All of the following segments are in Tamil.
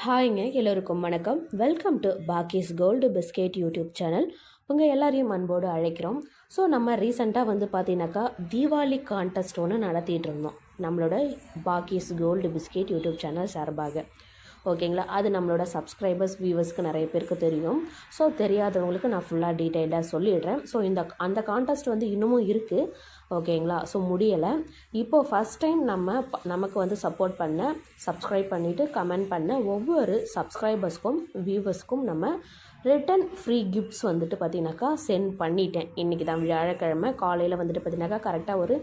ஹாய்ங்க எல்லோருக்கும் வணக்கம். வெல்கம் டு பாக்கிஸ் கோல்டு பிஸ்கெட் யூடியூப் சேனல். உங்கள் எல்லாரையும் அன்போடு அழைக்கிறோம். ஸோ நம்ம ரீசெண்டாக பார்த்தீங்கன்னாக்கா தீபாவளி கான்டெஸ்ட் ஒன்று நடத்திட்டு இருந்தோம் நம்மளோட பாக்கிஸ் கோல்டு பிஸ்கெட் யூடியூப் சேனல் சார்பாக. ஓகேங்களா, அது நம்மளோட சப்ஸ்கிரைபர்ஸ் வியூவர்ஸ்க்கு நிறைய பேருக்கு தெரியும். ஸோ தெரியாதவங்களுக்கு நான் ஃபுல்லாக டீட்டெயிலாக சொல்லிடுறேன். ஸோ அந்த கான்டெஸ்ட் இன்னமும் இருக்குது. ஓகேங்களா, ஸோ முடியலை. இப்போது ஃபஸ்ட் டைம் நமக்கு சப்போர்ட் பண்ண, சப்ஸ்கிரைப் பண்ணிவிட்டு கமெண்ட் பண்ண ஒவ்வொரு சப்ஸ்கிரைபர்ஸ்க்கும் வியூவர்ஸ்க்கும் நம்ம ரிட்டன் ஃப்ரீ கிஃப்ட்ஸ் பார்த்திங்கனாக்கா சென்ட் பண்ணிட்டேன். இன்றைக்கி தான் வியாழக்கிழமை காலையில் பார்த்திங்கனாக்கா கரெக்டாக ஒரு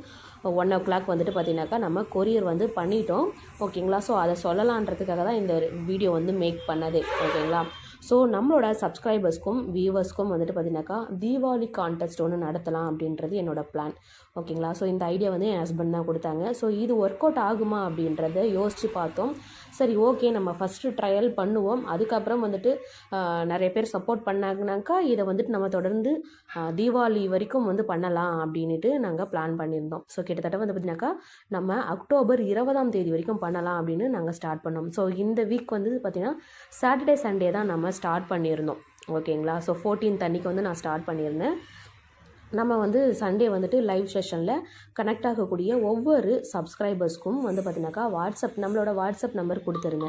1 o'clock பார்த்திங்கனாக்கா நம்ம கொரியர் பண்ணிட்டோம். ஓகேங்களா, ஸோ அதை சொல்லலான்றதுக்காக தான் இந்த வீடியோ மேக் பண்ணது. ஓகேங்களா, ஸோ நம்மளோட சப்ஸ்கிரைபர்ஸ்க்கும் வியூவர்ஸ்க்கும் பார்த்திங்கனாக்கா தீபாவளி கான்டெஸ்ட் ஒன்று நடத்தலாம் அப்படின்றது என்னோடய பிளான். ஓகேங்களா, ஸோ இந்த ஐடியா என் ஹஸ்பண்ட் தான் கொடுத்தாங்க. ஸோ இது ஒர்க் அவுட் ஆகுமா அப்படின்றத யோசித்து பார்த்தோம். சரி, ஓகே, நம்ம ஃபஸ்ட்டு ட்ரையல் பண்ணுவோம். அதுக்கப்புறம் நிறைய பேர் சப்போர்ட் பண்ணாங்கனாக்கா இதை நம்ம தொடர்ந்து தீபாவளி வரைக்கும் பண்ணலாம் அப்படின்ட்டு நாங்கள் பிளான் பண்ணியிருந்தோம். ஸோ கிட்டத்தட்ட பார்த்திங்கனாக்கா நம்ம அக்டோபர் 20ஆம் தேதி வரைக்கும் பண்ணலாம் அப்படின்னு நாங்கள் ஸ்டார்ட் பண்ணோம். ஸோ இந்த வீக் பார்த்திங்கன்னா சாட்டர்டே சண்டே தான் நம்ம ஸ்டார்ட் பண்ணியிருந்தோம். ஓகேங்களா, ஸோ 14th அன்றைக்கி நான் ஸ்டார்ட் பண்ணியிருந்தேன். நம்ம சண்டே லைவ் செஷனில் கனெக்ட் ஆகக்கூடிய ஒவ்வொரு சப்ஸ்கிரைபர்ஸ்க்கும் பார்த்திங்கனாக்கா நம்மளோட வாட்ஸ்அப் நம்பர் கொடுத்துருங்க.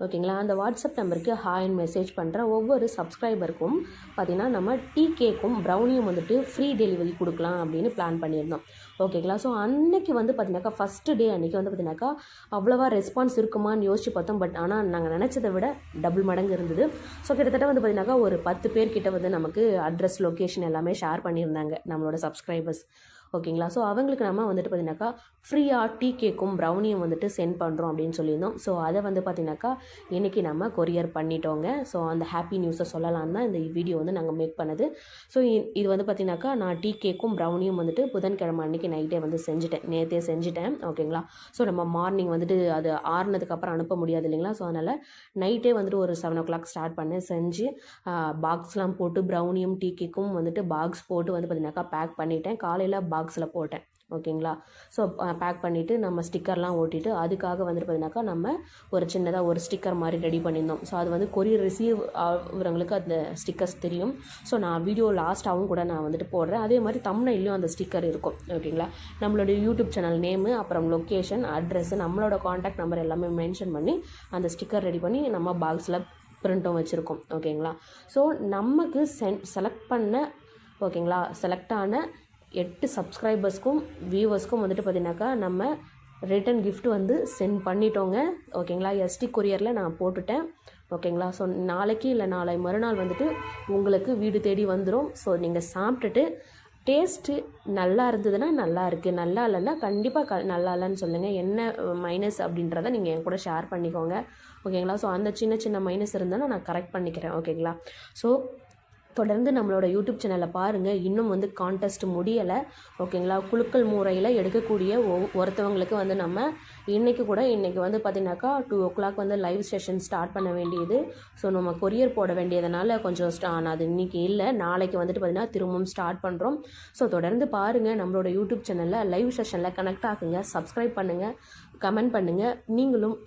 ஓகேங்களா, அந்த வாட்ஸ்அப் நம்பருக்கு ஹாய்ன்னு மெசேஜ் பண்ணுற ஒவ்வொரு சப்ஸ்கிரைபருக்கும் பார்த்திங்கன்னா நம்ம டீ கேக்கும் ப்ரௌனியும் ஃப்ரீ டெலிவரி கொடுக்கலாம் அப்படின்னு பிளான் பண்ணியிருந்தோம். ஓகேங்களா, ஸோ அன்றைக்கி பார்த்திங்கனாக்கா ஃபஸ்ட்டு டே அன்றைக்கி பார்த்திங்கனாக்கா அவ்வளோவா ரெஸ்பான்ஸ் இருக்குமான்னு யோசிச்சு பார்த்தோம். பட் ஆனால் நாங்கள் நினச்சதை விட டபுள் மடங்கு இருந்தது. ஸோ கிட்டத்தட்ட பார்த்திங்கனாக்கா ஒரு 10 பேர்கிட்ட நமக்கு அட்ரஸ் லொக்கேஷன் எல்லாமே ஷேர் பண்ணியிருந்தாங்க நம்மளோட சப்ஸ்கிரைபர்ஸ். ஓகேங்களா, ஸோ அவங்களுக்கு நம்ம பார்த்திங்கனாக்கா ஃப்ரீயாக டீ கேக்கும் ப்ரௌனியும் சென்ட் பண்ணுறோம் அப்படின்னு சொல்லியிருந்தோம். ஸோ அதை பார்த்திங்கனாக்கா இன்றைக்கி நம்ம கொரியர் பண்ணிட்டோங்க. ஸோ அந்த ஹாப்பி நியூஸை சொல்லலாம் தான் இந்த வீடியோ நாங்கள் மேக் பண்ணது. ஸோ இது பார்த்திங்கனாக்கா நான் டீ கேக்கும் ப்ரௌனியும் புதன்கிழமை அன்றைக்கி நைட்டே செஞ்சுட்டேன், நேற்றே செஞ்சுட்டேன். ஓகேங்களா, ஸோ நம்ம மார்னிங் அது ஆறுனதுக்கப்புறம் அனுப்ப முடியாது இல்லைங்களா. ஸோ அதனால் நைட்டே ஒரு 7 o'clock ஸ்டார்ட் பண்ணி செஞ்சு பாக்ஸ்லாம் போட்டு ப்ரௌனியும் டீ கேக்கும் பாக்ஸ் போட்டு பார்த்திங்கனாக்கா பேக் பண்ணிட்டேன். காலையில் பாக்ஸில் போட்டேன். ஓகேங்களா, ஸோ பேக் பண்ணிவிட்டு நம்ம ஸ்டிக்கர்லாம் ஓட்டிட்டு அதுக்காக பார்த்திங்கனாக்கா நம்ம ஒரு சின்னதாக ஒரு ஸ்டிக்கர் மாதிரி ரெடி பண்ணியிருந்தோம். ஸோ அது கொரியர் ரிசீவ் ஆகிறவங்களுக்கு அந்த ஸ்டிக்கர்ஸ் தெரியும். ஸோ நான் வீடியோ லாஸ்ட்டாகவும் கூட நான் போடுறேன். அதே மாதிரி தம்ப்நெயில்லையும் அந்த ஸ்டிக்கர் இருக்கும். ஓகேங்களா, நம்மளோட யூடியூப் சேனல் நேமு, அப்புறம் லொக்கேஷன், அட்ரஸ், நம்மளோட காண்டாக்ட் நம்பர் எல்லாமே மென்ஷன் பண்ணி அந்த ஸ்டிக்கர் ரெடி பண்ணி நம்ம பாக்ஸில் பிரிண்ட்டும் வச்சுருக்கோம். ஓகேங்களா, ஸோ நமக்கு செலக்ட் பண்ண செலக்ட் ஆன 8 சப்ஸ்கிரைபர்ஸ்க்கும் வியூவர்ஸ்க்கும் பார்த்திங்கனாக்கா நம்ம ரிட்டன் கிஃப்ட் சென்ட் பண்ணிட்டோங்க. ஓகேங்களா, எஸ்டி கொரியரில் நான் போட்டுட்டேன். ஓகேங்களா, ஸோ நாளைக்கு இல்லை நாளை மறுநாள் உங்களுக்கு வீடு தேடி வந்துடும். ஸோ நீங்கள் சாப்பிட்டுட்டு டேஸ்ட்டு நல்லா இருந்ததுன்னா நல்லா இருக்குது, நல்லா இல்லைன்னா கண்டிப்பாக நல்லா இல்லைன்னு சொல்லுங்கள். என்ன மைனஸ் அப்படின்றத நீங்கள் என் கூட ஷேர் பண்ணிக்கோங்க. ஓகேங்களா, ஸோ அந்த சின்ன சின்ன மைனஸ் இருந்தாலும் நான் கரெக்ட் பண்ணிக்கிறேன். ஓகேங்களா, ஸோ தொடர்ந்து நம்மளோட யூடியூப் சேனலில் பாருங்கள். இன்னும் கான்டெஸ்ட் முடியலை. ஓகேங்களா, குலுக்கல் முறையில் எடுக்கக்கூடிய ஒருத்தவங்களுக்கு நம்ம இன்றைக்கி பார்த்திங்கனாக்கா 2 o'clock லைவ் செஷன் ஸ்டார்ட் பண்ண வேண்டியது. ஸோ நம்ம கொரியர் போட வேண்டியதுனால கொஞ்சம் அது இன்றைக்கி இல்லை, நாளைக்கு பார்த்திங்கன்னா திரும்பவும் ஸ்டார்ட் பண்ணுறோம். ஸோ தொடர்ந்து பாருங்கள். நம்மளோட யூடியூப் சேனலில் லைவ் செஷனில் கனெக்ட் ஆகுங்க, சப்ஸ்கிரைப் பண்ணுங்கள், கமெண்ட் பண்ணுங்கள். நீங்களும்